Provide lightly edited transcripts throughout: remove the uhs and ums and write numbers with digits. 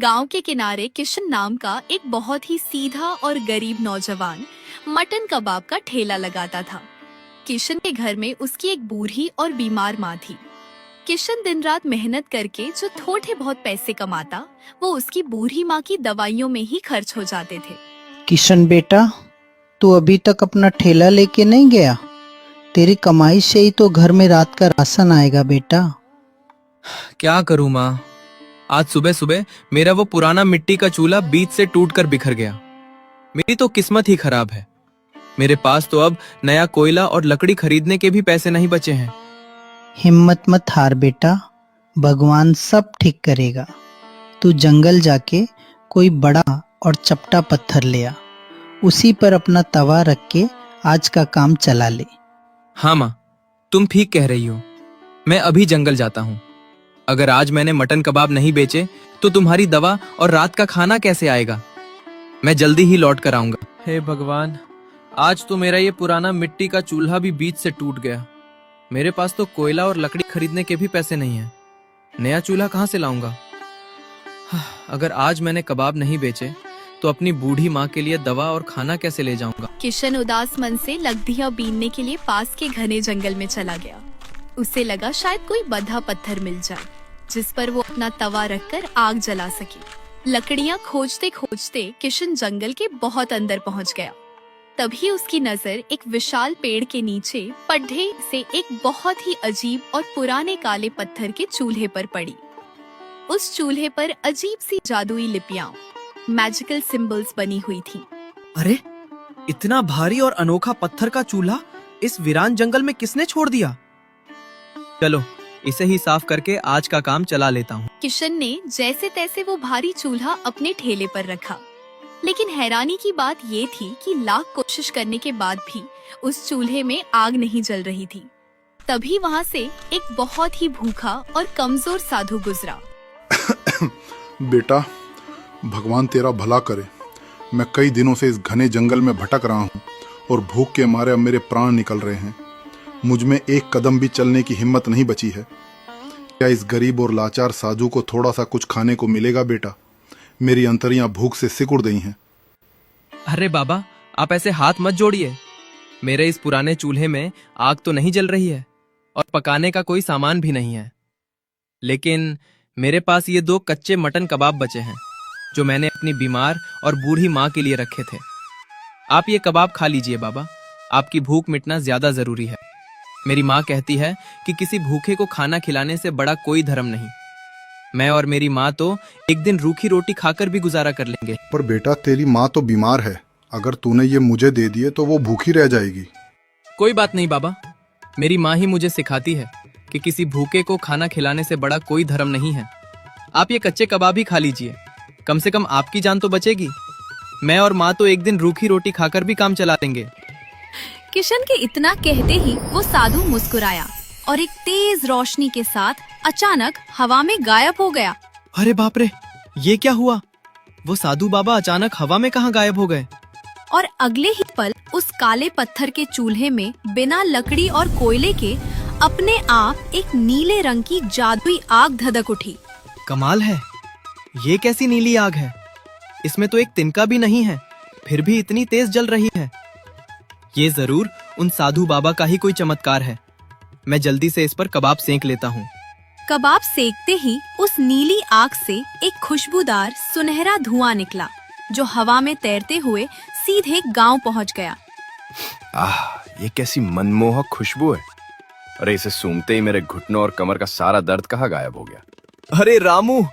गांव के किनारे किशन नाम का एक बहुत ही सीधा और गरीब नौजवान मटन कबाब का ठेला लगाता था। किशन के घर में उसकी एक बूढ़ी और बीमार माँ थी। किशन दिन रात मेहनत करके जो थोड़े बहुत पैसे कमाता, वो उसकी बूढ़ी माँ की दवाइयों में ही खर्च हो जाते थे। किशन बेटा, तू अभी तक अपना ठेला लेके नहीं गया? तेरी कमाई से ही तो घर में रात का राशन आएगा बेटा। क्या करूं माँ, आज सुबह सुबह मेरा वो पुराना मिट्टी का चूल्हा बीच से टूटकर बिखर गया। मेरी तो किस्मत ही खराब है। मेरे पास तो अब नया कोयला और लकड़ी खरीदने के भी पैसे नहीं बचे हैं। हिम्मत मत हार बेटा, भगवान सब ठीक करेगा। तू जंगल जाके कोई बड़ा और चपटा पत्थर ले आ, उसी पर अपना तवा रख के आज का काम चला ले। हाँ माँ, तुम ठीक कह रही हो। मैं अभी जंगल जाता हूँ। अगर आज मैंने मटन कबाब नहीं बेचे तो तुम्हारी दवा और रात का खाना कैसे आएगा? मैं जल्दी ही लौट कर आऊंगा। हे भगवान, आज तो मेरा ये पुराना मिट्टी का चूल्हा भी बीच से टूट गया। मेरे पास तो कोयला और लकड़ी खरीदने के भी पैसे नहीं हैं। नया चूल्हा कहाँ से लाऊंगा? अगर आज मैंने कबाब नहीं बेचे तो अपनी बूढ़ी माँ के लिए दवा और खाना कैसे ले जाऊंगा? किशन उदास मन से लकड़ियां बीनने के लिए पास के घने जंगल में चला गया। उसे लगा शायद कोई बंधा पत्थर मिल जाए जिस पर वो अपना तवा रखकर आग जला सके। लकड़ियां खोजते खोजते किशन जंगल के बहुत अंदर पहुंच गया। तभी उसकी नजर एक विशाल पेड़ के नीचे पड्ढे से एक बहुत ही अजीब और पुराने काले पत्थर के चूल्हे पर पड़ी। उस चूल्हे पर अजीब सी जादुई लिपियां, मैजिकल सिंबल्स बनी हुई थी। अरे, इतना भारी और अनोखा पत्थर का चूल्हा इस वीरान जंगल में किसने छोड़ दिया? चलो इसे ही साफ करके आज का काम चला लेता हूँ। किशन ने जैसे तैसे वो भारी चूल्हा अपने ठेले पर रखा, लेकिन हैरानी की बात ये थी कि लाख कोशिश करने के बाद भी उस चूल्हे में आग नहीं जल रही थी। तभी वहाँ से एक बहुत ही भूखा और कमजोर साधु गुजरा। बेटा, भगवान तेरा भला करे। मैं कई दिनों से इस घने जंगल में भटक रहा हूँ और भूख के मारे अब मेरे प्राण निकल रहे हैं। मुझ में एक कदम भी चलने की हिम्मत नहीं बची है। क्या इस गरीब और लाचार साधु को थोड़ा सा कुछ खाने को मिलेगा बेटा? मेरी अंतड़ियां भूख से सिकुड़ गई हैं। अरे बाबा, आप ऐसे हाथ मत जोड़िए। मेरे इस पुराने चूल्हे में आग तो नहीं जल रही है और पकाने का कोई सामान भी नहीं है। लेकिन मेरे पास ये 2 कच्चे मटन कबाब बचे हैं जो मैंने अपनी बीमार और बूढ़ी माँ के लिए रखे थे। आप ये कबाब खा लीजिए बाबा, आपकी भूख मिटना ज्यादा जरूरी है। मेरी माँ कहती है कि किसी भूखे को खाना खिलाने से बड़ा कोई धर्म नहीं। मैं और मेरी माँ तो एक दिन रूखी रोटी खाकर भी गुजारा कर लेंगे। पर बेटा, तेरी माँ तो बीमार है। अगर तूने ये मुझे दे दिए तो वो भूखी रह जाएगी। कोई बात नहीं बाबा, मेरी माँ ही मुझे सिखाती है कि किसी भूखे को खाना खिलाने से बड़ा कोई धर्म नहीं है। आप ये कच्चे कबाब ही खा लीजिए, कम से कम आपकी जान तो बचेगी। मैं और माँ तो एक दिन रूखी रोटी खाकर भी काम चला लेंगे। किशन के इतना कहते ही वो साधु मुस्कुराया और एक तेज रोशनी के साथ अचानक हवा में गायब हो गया। अरे बाप रे, ये क्या हुआ? वो साधु बाबा अचानक हवा में कहाँ गायब हो गए? और अगले ही पल उस काले पत्थर के चूल्हे में बिना लकड़ी और कोयले के अपने आप एक नीले रंग की जादुई आग धधक उठी। कमाल है, ये कैसी नीली आग है? इसमें तो एक तिनका भी नहीं है, फिर भी इतनी तेज जल रही है। ये जरूर उन साधु बाबा का ही कोई चमत्कार है। मैं जल्दी से इस पर कबाब सेंक लेता हूँ। कबाब सेकते ही उस नीली आग से एक खुशबूदार सुनहरा धुआं निकला जो हवा में तैरते हुए सीधे गांव पहुंच गया। ये कैसी मनमोहक खुशबू है। अरे, इसे सूंघते ही मेरे घुटनों और कमर का सारा दर्द कहाँ गायब हो गया। अरे रामू,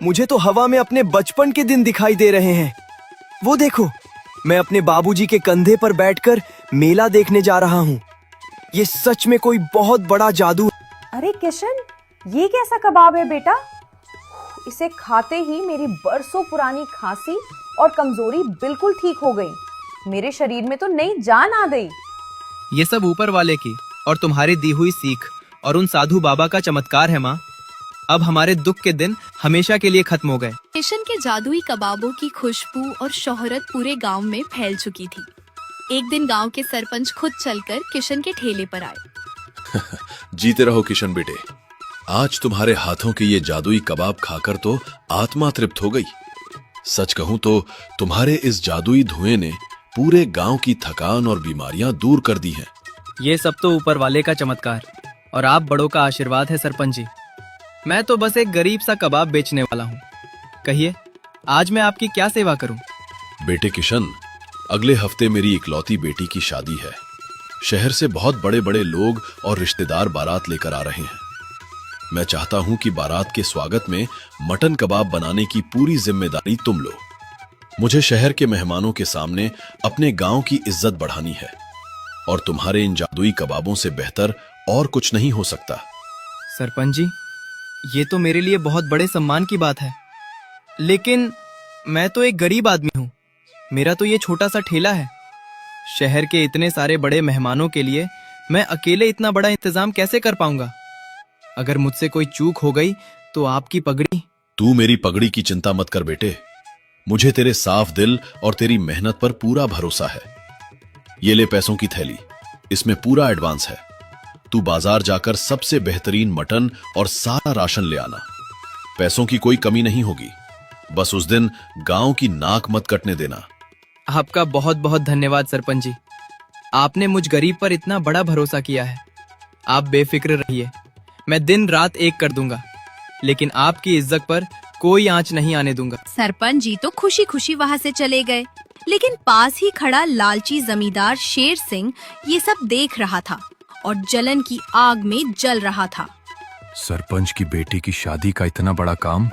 मुझे तो हवा में अपने बचपन के दिन दिखाई दे रहे हैं। वो देखो, मैं अपने बाबूजी के कंधे पर बैठकर मेला देखने जा रहा हूँ। ये सच में कोई बहुत बड़ा जादू है। अरे किशन, ये कैसा कबाब है बेटा? इसे खाते ही मेरी बरसों पुरानी खांसी और कमजोरी बिल्कुल ठीक हो गई। मेरे शरीर में तो नई जान आ गई। ये सब ऊपर वाले की और तुम्हारी दी हुई सीख और उन साधु बाबा का चमत्कार है माँ। अब हमारे दुख के दिन हमेशा के लिए खत्म हो गए। किशन के जादुई कबाबों की खुशबू और शोहरत पूरे गांव में फैल चुकी थी। एक दिन गांव के सरपंच खुद चलकर किशन के ठेले पर आए। जीते रहो किशन बेटे, आज तुम्हारे हाथों के ये जादुई कबाब खाकर तो आत्मा तृप्त हो गई। सच कहूं तो तुम्हारे इस जादुई धुएं ने पूरे गांव की थकान और बीमारियां दूर कर दी हैं। ये सब तो ऊपर वाले का चमत्कार और आप बड़ों का आशीर्वाद है सरपंच जी। मैं तो बस एक गरीब सा कबाब बेचने वाला हूँ। कहिए, आज मैं आपकी क्या सेवा करूँ? बेटे किशन, अगले हफ्ते मेरी इकलौती बेटी की शादी है। शहर से बहुत बड़े बड़े लोग और रिश्तेदार बारात लेकर आ रहे हैं। मैं चाहता हूं कि बारात के स्वागत में मटन कबाब बनाने की पूरी जिम्मेदारी तुम लो। मुझे शहर के मेहमानों के सामने अपने गांव की इज्जत बढ़ानी है और तुम्हारे इन जादुई कबाबों से बेहतर और कुछ नहीं हो सकता। सरपंच जी, ये तो मेरे लिए बहुत बड़े सम्मान की बात है, लेकिन मैं तो एक गरीब आदमी हूँ। मेरा तो ये छोटा सा ठेला है। शहर के इतने सारे बड़े मेहमानों के लिए मैं अकेले इतना बड़ा इंतजाम कैसे कर पाऊंगा? अगर मुझसे कोई चूक हो गई तो आपकी पगड़ी। तू मेरी पगड़ी की चिंता मत कर बेटे। मुझे तेरे साफ दिल और तेरी मेहनत पर पूरा भरोसा है। ये ले पैसों की थैली, इसमें पूरा एडवांस है। तू बाजार जाकर सबसे बेहतरीन मटन और सारा राशन ले आना। पैसों की कोई कमी नहीं होगी। बस उस दिन गांव की नाक मत कटने देना। आपका बहुत बहुत धन्यवाद सरपंच जी। आपने मुझ गरीब पर इतना बड़ा भरोसा किया है। आप बेफिक्र रहिए, मैं दिन रात एक कर दूंगा, लेकिन आपकी इज्जत पर कोई आंच नहीं आने दूंगा। सरपंच जी तो खुशी खुशी वहाँ से चले गए, लेकिन पास ही खड़ा लालची जमींदार शेर सिंह ये सब देख रहा था और जलन की आग में जल रहा था। सरपंच की बेटी की शादी का इतना बड़ा काम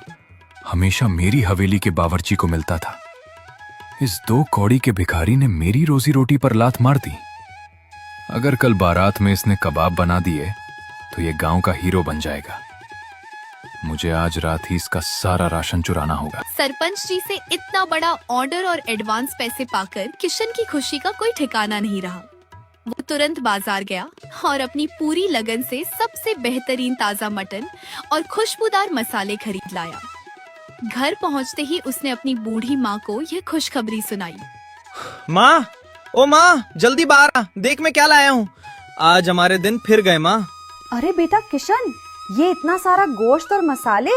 हमेशा मेरी हवेली के बावर्ची को मिलता था। इस 2 कौड़ी के भिखारी ने मेरी रोजी रोटी पर लात मार दी। अगर कल बारात में इसने कबाब बना दिए तो ये गांव का हीरो बन जाएगा। मुझे आज रात ही इसका सारा राशन चुराना होगा। सरपंच जी से इतना बड़ा ऑर्डर और एडवांस पैसे पाकर किशन की खुशी का कोई ठिकाना नहीं रहा। वो तुरंत बाजार गया और अपनी पूरी लगन से सबसे बेहतरीन ताजा मटन और खुशबूदार मसाले खरीद लाया। घर पहुंचते ही उसने अपनी बूढ़ी माँ को यह खुशखबरी सुनाई। माँ, ओ माँ, जल्दी बाहर आ, देख मैं क्या लाया हूँ। आज हमारे दिन फिर गए माँ। अरे बेटा किशन, ये इतना सारा गोश्त और मसाले,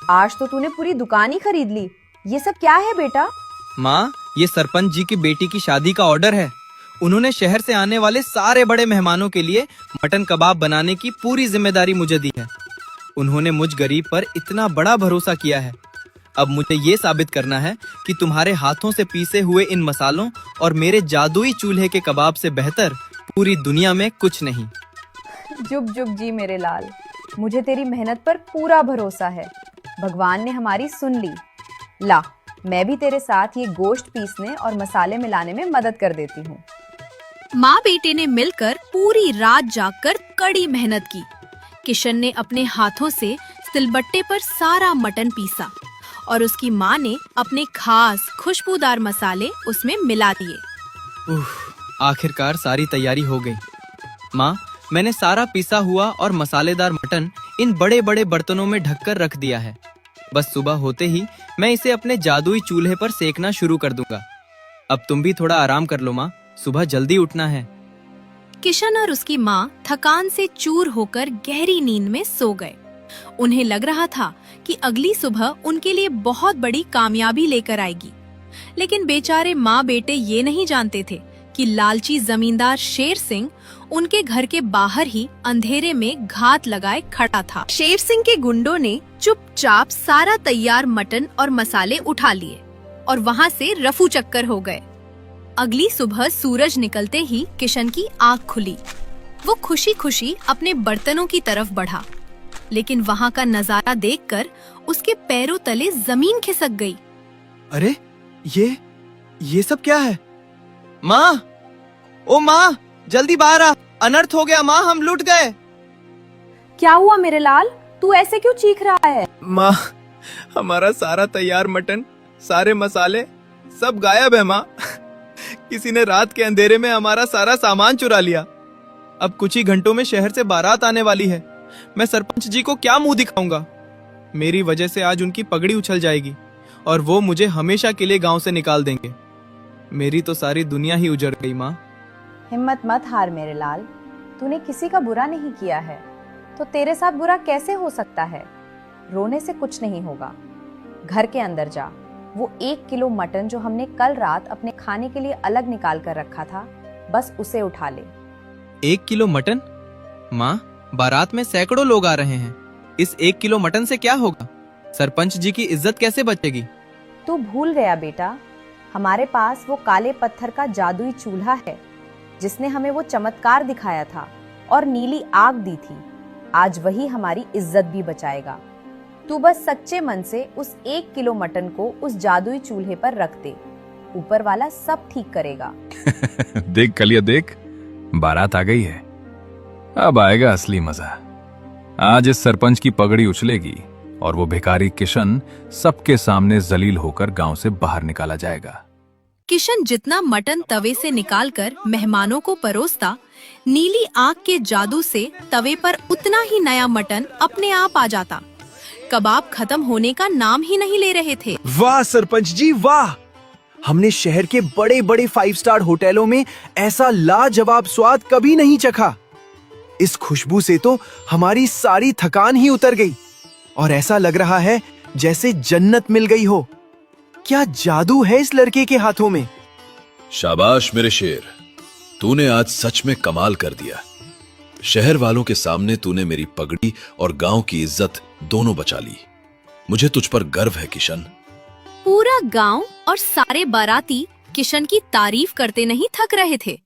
आज तो तूने पूरी दुकान ही खरीद ली। ये सब क्या है बेटा? माँ, ये सरपंच जी की बेटी की शादी का ऑर्डर है। उन्होंने शहर से आने वाले सारे बड़े मेहमानों के लिए मटन कबाब बनाने की पूरी जिम्मेदारी मुझे दी है। उन्होंने मुझ गरीब पर इतना बड़ा भरोसा किया है। अब मुझे ये साबित करना है कि तुम्हारे हाथों से पीसे हुए इन मसालों और मेरे जादुई चूल्हे के कबाब से बेहतर पूरी दुनिया में कुछ नहीं। जुग जुग जी मेरे लाल, मुझे तेरी मेहनत पर पूरा भरोसा है। भगवान ने हमारी सुन ली। ला, मैं भी तेरे साथ ये गोश्त पीसने और मसाले मिलाने में मदद कर देती हूँ। माँ बेटे ने मिलकर पूरी रात जागकर कड़ी मेहनत की। किशन ने अपने हाथों से सिलबट्टे पर सारा मटन पीसा और उसकी माँ ने अपने खास खुशबूदार मसाले उसमें मिला दिए। आखिरकार सारी तैयारी हो गई। माँ, मैंने सारा पिसा हुआ और मसालेदार मटन इन बड़े बड़े बर्तनों में ढककर रख दिया है। बस सुबह होते ही मैं इसे अपने जादुई चूल्हे पर सेकना शुरू कर दूंगा। अब तुम भी थोड़ा आराम कर लो माँ, सुबह जल्दी उठना है। किशन और उसकी माँ थकान से चूर होकर गहरी नींद में सो गए। उन्हें लग रहा था कि अगली सुबह उनके लिए बहुत बड़ी कामयाबी लेकर आएगी, लेकिन बेचारे माँ बेटे ये नहीं जानते थे कि लालची जमींदार शेर सिंह उनके घर के बाहर ही अंधेरे में घात लगाए खड़ा था। शेर सिंह के गुंडों ने चुपचाप सारा तैयार मटन और मसाले उठा लिए और वहाँ से रफू चक्कर हो गए। अगली सुबह सूरज निकलते ही किशन की आँख खुली। वो खुशी खुशी अपने बर्तनों की तरफ बढ़ा, लेकिन वहाँ का नजारा देखकर उसके पैरों तले जमीन खिसक गई। अरे ये सब क्या है? माँ, ओ माँ, जल्दी बाहर आ, अनर्थ हो गया माँ, हम लुट गए। क्या हुआ मेरे लाल, तू ऐसे क्यों चीख रहा है? माँ, हमारा सारा तैयार मटन, सारे मसाले सब गायब है माँ। किसी ने रात के अंधेरे में हमारा सारा सामान चुरा लिया। अब कुछ ही घंटों में शहर से बारात आने वाली है। मैं सरपंच जी को क्या मुंह दिखाऊंगा? मेरी वजह से आज उनकी पगड़ी उछल जाएगी और वो मुझे हमेशा के लिए गांव से निकाल देंगे। मेरी तो सारी दुनिया ही उजड़ गई माँ। हिम्मत मत हार मेरे लाल, तूने किसी का बुरा नहीं किया है। तो तेरे साथ बुरा कैसे हो सकता है? रोने से कुछ नहीं होगा। घर के अंदर जा, वो 1 किलो मटन जो हमने कल रात अपने खाने के लिए अलग निकाल कर रखा था, बस उसे उठा ले। 1 किलो मटन? माँ, बारात में सैकड़ों लोग आ रहे हैं। इस 1 किलो मटन से क्या होगा? सरपंच जी की इज्जत कैसे बचेगी? तू भूल गया बेटा, हमारे पास वो काले पत्थर का जादुई चूल्हा है जिसने हमें वो चमत्कार दिखाया था और नीली आग दी थी। आज वही हमारी इज्जत भी बचाएगा। तू बस सच्चे मन से उस 1 किलो मटन को उस जादुई चूल्हे पर रख दे, ऊपर वाला सब ठीक करेगा। देख कलिया देख, बारात आ गई है। अब आएगा असली मजा। आज इस सरपंच की पगड़ी उछलेगी और वो भिखारी किशन सबके सामने जलील होकर गांव से बाहर निकाला जाएगा। किशन जितना मटन तवे से निकालकर मेहमानों को परोसता, नीली आग के जादू से तवे पर उतना ही नया मटन अपने आप आ जाता। कबाब खत्म होने का नाम ही नहीं ले रहे थे। वाह सरपंच जी वाह! हमने शहर के बड़े बड़े 5 स्टार होटलों में ऐसा लाजवाब स्वाद कभी नहीं चखा। इस खुशबू से तो हमारी सारी थकान ही उतर गई और ऐसा लग रहा है जैसे जन्नत मिल गई हो। क्या जादू है इस लड़के के हाथों में? शाबाश मेरे शेर, तूने आज सच में कमाल कर दिया। शहर वालों के सामने तूने मेरी पगड़ी और गांव की इज्जत दोनों बचा ली। मुझे तुझ पर गर्व है किशन। पूरा गांव और सारे बाराती किशन की तारीफ करते नहीं थक रहे थे,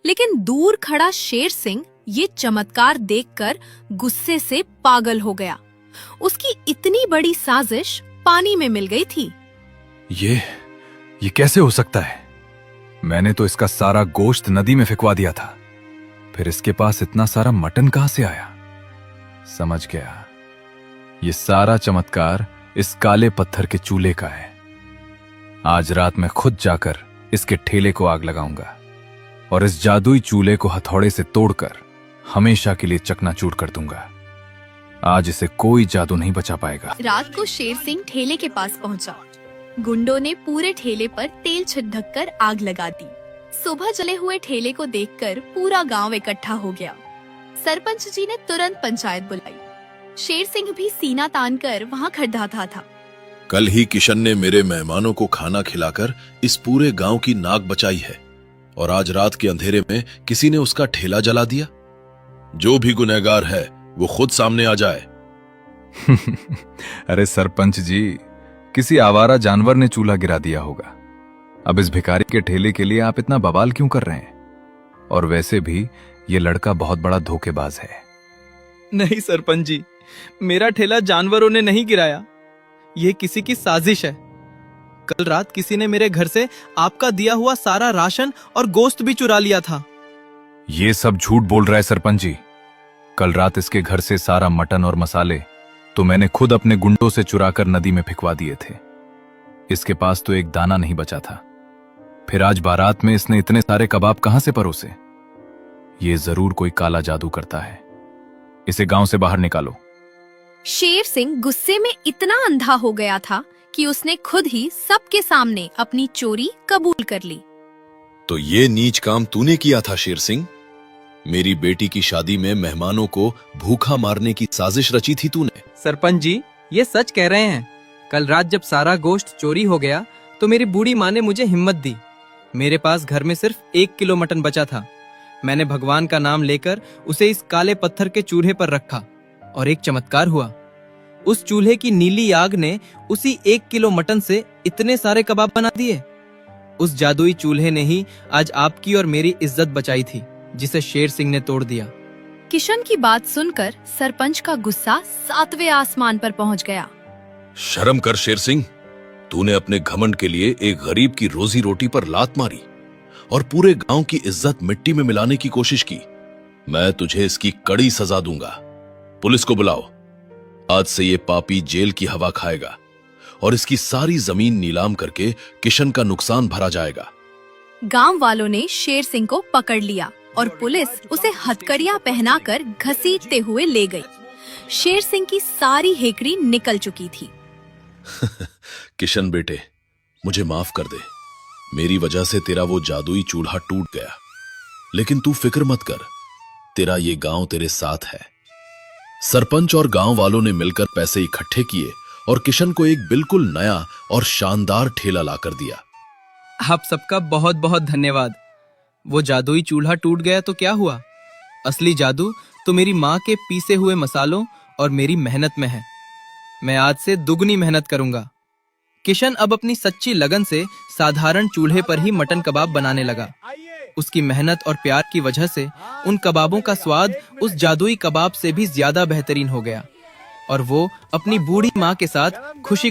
लेकिन दूर खड़ा शेर सिंह ये चमत्कार देखकर गुस्से से पागल हो गया। उसकी इतनी बड़ी साजिश पानी में मिल गई थी। ये कैसे हो सकता है? मैंने तो इसका सारा गोश्त नदी में फेंकवा दिया था, फिर इसके पास इतना सारा मटन कहां से आया? समझ गया, ये सारा चमत्कार इस काले पत्थर के चूल्हे का है। आज रात मैं खुद जाकर इसके ठेले को आग लगाऊंगा और इस जादुई चूल्हे को हथौड़े से तोड़कर हमेशा के लिए चकनाचूर कर दूंगा। आज इसे कोई जादू नहीं बचा पाएगा। रात को शेर सिंह ठेले के पास पहुंचा। गुंडों ने पूरे ठेले पर तेल छिड़क कर आग लगा दी। सुबह जले हुए ठेले को देखकर पूरा गांव इकट्ठा हो गया। सरपंच जी ने तुरंत पंचायत बुलाई। शेर सिंह भी सीना तान कर वहाँ खड़ा था। कल ही किशन ने मेरे मेहमानों को खाना खिलाकर इस पूरे गांव की नाक बचाई है और आज रात के अंधेरे में किसी ने उसका ठेला जला दिया। जो भी गुनहगार है वो खुद सामने आ जाए। अरे सरपंच जी, किसी आवारा जानवर ने चूल्हा गिरा दिया होगा। अब इस भिखारी के ठेले के लिए आप इतना बवाल क्यों कर रहे हैं? और वैसे भी ये लड़का बहुत बड़ा धोखेबाज है। नहीं सरपंच जी, मेरा ठेला जानवरों ने नहीं गिराया, ये किसी की साजिश है। कल रात किसी ने मेरे घर से आपका दिया हुआ सारा राशन और गोश्त भी चुरा लिया था। ये सब झूठ बोल रहा है सरपंच जी। कल रात इसके घर से सारा मटन और मसाले तो मैंने खुद अपने गुंडों से चुराकर नदी में फेंकवा दिए थे। इसके पास तो एक दाना नहीं बचा था। फिर आज बारात में इसने इतने सारे कबाब कहां से परोसे? ये जरूर कोई काला जादू करता है। इसे गांव से बाहर निकालो। शेर सिंह गुस्से में इतना अंधा हो गया था कि उसने खुद ही सबके सामने अपनी चोरी कबूल कर ली। तो ये नीच काम तूने किया था शेर सिंह? मेरी बेटी की शादी में मेहमानों को भूखा मारने की साजिश रची थी तूने? सरपंच जी, ये सच कह रहे हैं। कल रात जब सारा गोश्त चोरी हो गया तो मेरी बूढ़ी माँ ने मुझे हिम्मत दी। मेरे पास घर में सिर्फ 1 किलो मटन बचा था। मैंने भगवान का नाम लेकर उसे इस काले पत्थर के चूल्हे पर रखा और एक चमत्कार हुआ। उस चूल्हे की नीली आग ने उसी 1 किलो मटन से इतने सारे कबाब बना दिए। उस जादुई चूल्हे ने ही आज आपकी और मेरी इज्जत बचाई थी, जिसे शेर सिंह ने तोड़ दिया। किशन की बात सुनकर सरपंच का गुस्सा 7वें आसमान पर पहुंच गया। शर्म कर शेर सिंह, तूने अपने घमंड के लिए एक गरीब की रोजी रोटी पर लात मारी और पूरे गांव की इज्जत मिट्टी में मिलाने की कोशिश की। मैं तुझे इसकी कड़ी सजा दूंगा। पुलिस को बुलाओ। आज से ये पापी जेल की हवा खाएगा और इसकी सारी जमीन नीलाम करके किशन का नुकसान भरा जाएगा। गांव वालों ने शेर सिंह को पकड़ लिया और पुलिस उसे हथकड़ियां पहनाकर घसीटते हुए ले गई। शेर सिंह की सारी हेकड़ी निकल चुकी थी। किशन बेटे, मुझे माफ कर दे। मेरी वजह से तेरा वो जादुई चूल्हा टूट गया, लेकिन तू फिक्र मत कर, तेरा ये गांव तेरे साथ है। सरपंच और गांव वालों ने मिलकर पैसे इकट्ठे किए और किशन को एक बिल्कुल नया और शानदार ठेला लाकर दिया। आप सबका बहुत बहुत धन्यवाद। वो जादुई चूल्हा टूट गया तो क्या हुआ, असली जादू तो मेरी माँ के पीसे हुए मसालों और मेरी मेहनत में है। मैं आज से दुगनी मेहनत करूंगा। किशन अब अपनी सच्ची लगन से साधारण चूल्हे पर ही मटन कबाब बनाने लगा। उसकी मेहनत और प्यार की वजह से उन कबाबों का स्वाद उस जादुई कबाब से भी ज्यादा बेहतरीन हो गया और वो अपनी बूढ़ी माँ के साथ खुशी